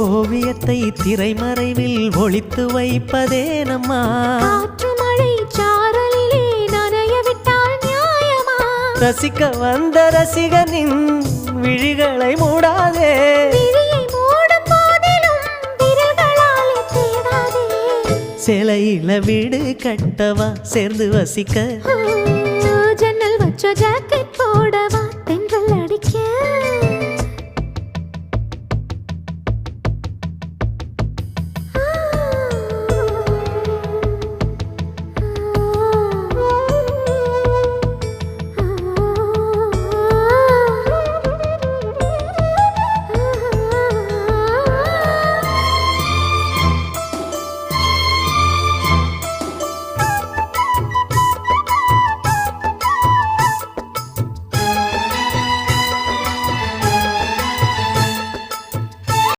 ஓவியத்தை திரைமறைவில் ஒளித்து வைப்பதே நம்மா காற்று மழை சாரலிலே நனைய விட்டால் நியாயமா ரசிக்க வந்த ரசிகனின் விழிகளை மூடாதே விழியை மூடும் போதிலும் விரல்களாலே தேடாதே சிலையில வீடு கட்டவா சேர்ந்து வசிக்க ஜன்னல் வச்ச ஜாக்கெட் போடவா